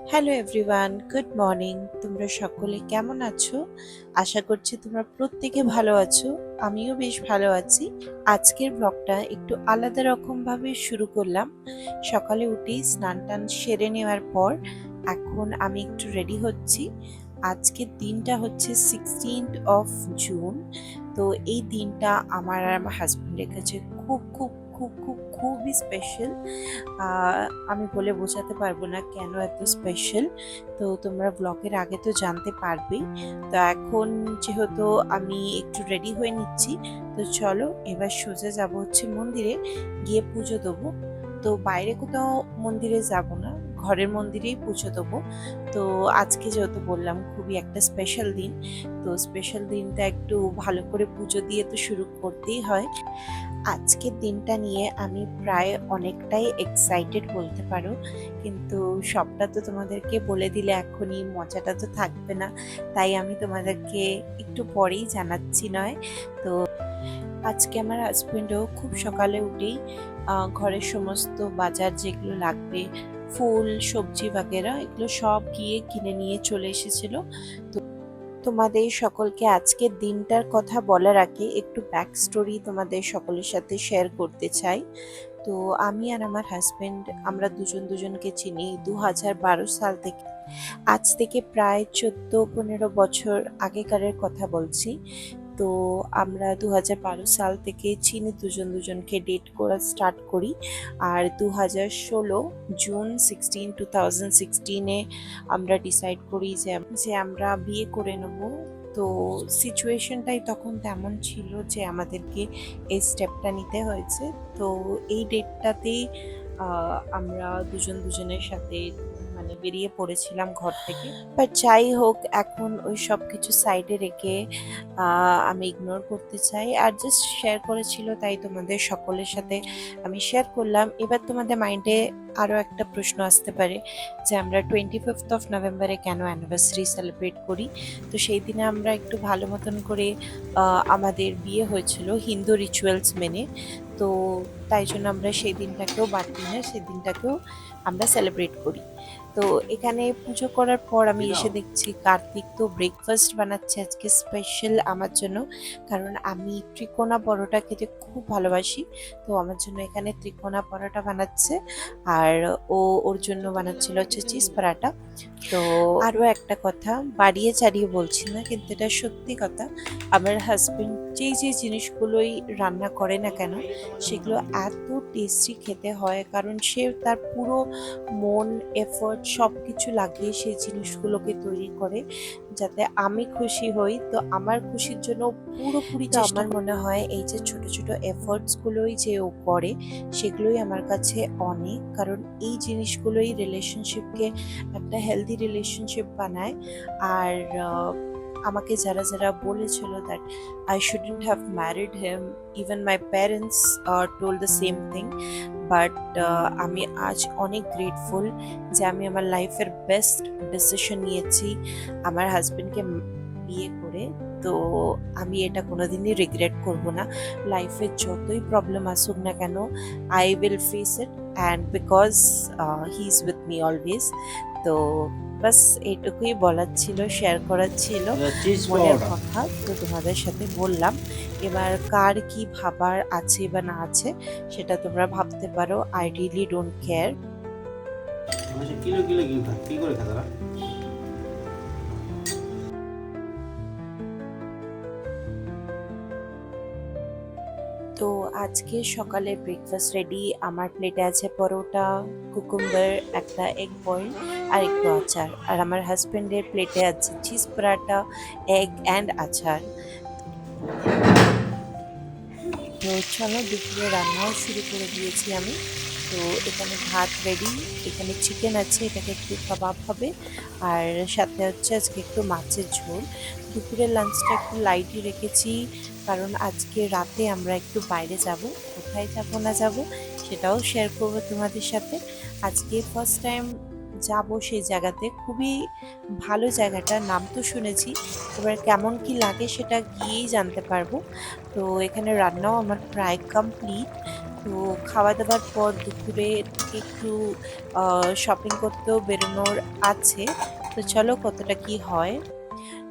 Hello everyone, good morning. তোমরা সকলে কেমন আছো? আশা করছি তোমরা প্রত্যেকে ভালো আছো। আমিও বেশ ভালো আছি। আজকের ব্লগটা একটু আলাদা রকমভাবে শুরু করলাম। সকালে উঠেই স্নান টান সেরে নেওয়ার পর এখন আমি একটু রেডি হচ্ছি। আজকের দিনটা হচ্ছে 16th অফ জুন। তো এই দিনটা আমার আর আমার হাজব্যান্ডের কাছে খুব খুব খুব খুব খুবই স্পেশাল। আমি বলে বোঝাতে পারবো না কেন এত স্পেশাল। তো তোমরা ব্লগের আগে তো জানতে পারবেই। তো এখন যেহেতু আমি একটু রেডি হয়ে নিচ্ছি, তো চলো এবার সোজা যাব হচ্ছে মন্দিরে, গিয়ে পুজো দেবো। তো বাইরে কোথাও মন্দিরে যাব না, ঘরের মন্দিরেই পুজো দেবো। তো আজকে যেহেতু বললাম খুবই একটা স্পেশাল দিন, তো স্পেশাল দিনটা একটু ভালো করে পুজো দিয়ে তো শুরু করতেই হয়। আজকের দিনটা নিয়ে আমি প্রায় অনেকটাই এক্সাইটেড বলতে পারো, কিন্তু সবটা তো তোমাদেরকে বলে দিলে এখনই মজাটা তো থাকবে না, তাই আমি তোমাদেরকে একটু পরেই জানাচ্ছি নয়। তো আজকে আমার হাজবেন্ডও খুব সকালে উঠেই ঘরের সমস্ত বাজার যেগুলো লাগবে, ফুল সবজি বাগেরা, এগুলো সব গিয়ে কিনে নিয়ে চলে এসেছিল। তো তোমাদের সকলকে আজকের দিনটার কথা বলার আগে একটু ব্যাক স্টোরি তোমাদের সকলের সাথে শেয়ার করতে চাই। তো আমি আর আমার হাজবেন্ড আমরা দুজন দুজনকে চিনি 2012 সাল থেকে। আজ থেকে প্রায় 14-15 বছর আগেকারের কথা বলছি। তো আমরা 2012 সাল থেকে চিনি, দুজন দুজনকে ডেট করা স্টার্ট করি। আর 2016 জুন 2016 আমরা ডিসাইড করি যে আমরা বিয়ে করে নেব। তো সিচুয়েশনটাই তখন তেমন ছিল যে আমাদেরকে এই স্টেপটা নিতে হয়েছে। তো এই ডেটটাতেই আমরা দুজন দুজনের সাথে মানে বেরিয়ে পড়েছিলাম ঘর থেকে। বাট যাই হোক, এখন ওই সব কিছু সাইডে রেখে আমি ইগনোর করতে চাই, আর জাস্ট শেয়ার করেছিল তাই তোমাদের সকলের সাথে আমি শেয়ার করলাম। এবার তোমাদের মাইন্ডে আরও একটা প্রশ্ন আসতে পারে যে আমরা 25th অফ নভেম্বরে কেন অ্যানিভার্সারি সেলিব্রেট করি। তো সেই দিনে আমরা একটু ভালো মতন করে আমাদের বিয়ে হয়েছিল হিন্দু রিচুয়ালস মেনে। তো তাই জন্য আমরা সেই দিনটাকেও বাদ দিই না, সেই দিনটাকেও আমরা সেলিব্রেট করি। তো এখানে পুজো করার পর আমি এসে দেখছি কার্তিক তো ব্রেকফাস্ট বানাচ্ছে আজকে স্পেশাল আমার জন্য, কারণ আমি ত্রিকোণা পরোটা খেতে খুব ভালোবাসি। তো আমার জন্য এখানে ত্রিকোণা পরোটা বানাচ্ছে, আর ওর জন্য বানাচ্ছিল হচ্ছে চিজ পরাটা। তো আরও একটা কথা, বাড়িয়ে চাড়িয়ে বলছি না, কিন্তু এটা সত্যি কথা, আমার হাজবেন্ড যেই যে জিনিসগুলোই রান্না করে না কেন সেগুলো এত টেস্টি খেতে হয়, কারণ সে তার পুরো মন, এফোর্ট সব কিছু লাগিয়ে সেই জিনিসগুলোকে তৈরি করে যাতে আমি খুশি হই। তো আমার খুশির জন্য পুরোপুরি চেষ্টা। আমার মনে হয় এই যে ছোট ছোট এফোর্টসগুলোই যে ও করে সেগুলোই আমার কাছে অনেক, কারণ এই জিনিসগুলোই রিলেশনশিপকে একটা হেলদি রিলেশনশিপ বানায়। আর আমাকে যারা যারা বলেছিল that I shouldn't have married him, even my parents told the same thing. But আমি আজ অনেক গ্রেটফুল যে আমি আমার লাইফের বেস্ট ডিসিশন নিয়েছি আমার হাজবেন্ডকে বিয়ে করে। তো আমি এটা কোনোদিনই রিগ্রেট করব না। লাইফে যতই প্রবলেম আসুক না কেন, I will face it, and because he is with me always. তো বাস এইটুকুই বলার ছিল, শেয়ার করার ছিল মনের কথা, তো তোমাদের সাথে বললাম। এবার কার কি ভাবার আছে বা না আছে সেটা তোমরা ভাবতে পারো, I really don't care. Kilo kilo কি করে খাতারা। তো আজকে সকালে ব্রেকফাস্ট রেডি। আমার প্লেটে আছে পরোটা, কুকুম্বার, একটা এগ বয়েল আর একটু আচার। আর আমার হাজবেন্ডের প্লেটে আছে চিজ পরাটা, এগ অ্যান্ড আচার। তো চলো দুপুরে রান্নাও শুরু করে দিয়েছি আমি। তো এখানে ভাত রেডি, এখানে চিকেন আছে, এটাকে একটু কাবাব হবে, আর সাথে হচ্ছে আজকে একটু মাছের ঝোল। দুপুরের লাঞ্চটা একটু লাইটই রেখেছি, কারণ আজকে রাতে আমরা একটু বাইরে যাব। কোথায় যাব না যাব সেটাও শেয়ার করব তোমাদের সাথে। আজকে ফার্স্ট টাইম যাব সেই জায়গাতে, খুবই ভালো জায়গাটা, নাম তো শুনেছি, এবার কেমন কি লাগে সেটা গিয়েই জানতে পারবো। তো এখানে রান্নাও আমার প্রায় কমপ্লিট। তো খাওয়া দাওয়ার পর দুপুরের দিকে একটু শপিং করতেও বেরোনোর আছে। তো চলো কতটা কি হয়।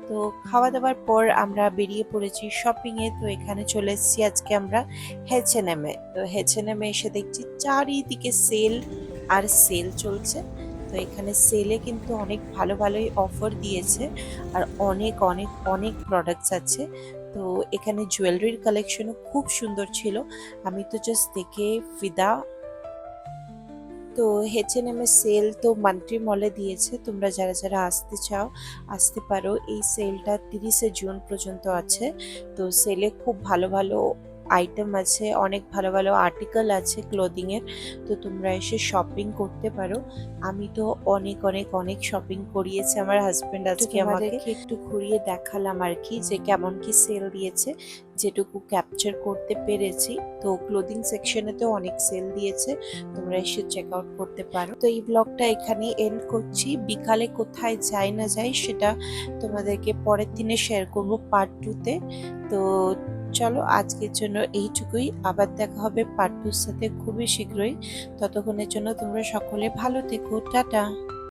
তো খাওয়া দাওয়ার পর আমরা বেরিয়ে পড়েছি শপিং এ। তো এখানে চলে এসেছি আজকে আমরা H&M এ। তো H&M এ এসে দেখছি চারিদিকে সেল আর সেল চলছে। তো এখানে সেলে কিন্তু অনেক ভালো ভালোই অফার দিয়েছে আর অনেক অনেক অনেক প্রোডাক্টস আছে। তো এখানে জুয়েলারির কালেকশনও খুব সুন্দর ছিল। আমি তো জাস্ট দেখে ফিদা। তো H&M এর সেল তো মান্ট্রি মলে দিয়েছে। তোমরা যারা যারা আসতে চাও আসতে পারো। এই সেলটা 30শে জুন পর্যন্ত আছে। তো সেলে খুব ভালো ভালো আইটেম আছে, অনেক ভালো ভালো আর্টিকেল আছে ক্লোদিং এর। তো তোমরা এসে শপিং করতে পারো। আমি তো অনেক অনেক অনেক শপিং করিয়েছে আমার হাজবেন্ড আজকে আমাকে। একটু ঘুরিয়ে দেখালাম আর কি যে কেমন কি সেল দিয়েছে, যেটুকু ক্যাপচার করতে পেরেছি। তো ক্লোদিং সেকশনেতেও অনেক সেল দিয়েছে, তোমরা এসে চেক আউট করতে পারো। তো এই ব্লগটা এখানেই এন্ড করছি। বিকালে কোথায় যাই না যাই সেটা তোমাদেরকে পরের দিনে শেয়ার করব পার্ট 2-তে। তো চলো আজকের জন্য এইটুকুই। আবার দেখা হবে পার্ট 2-র সাথে খুবই শীঘ্রই। ততক্ষণের জন্য তোমরা সকলে ভালো থেকো। টাটা।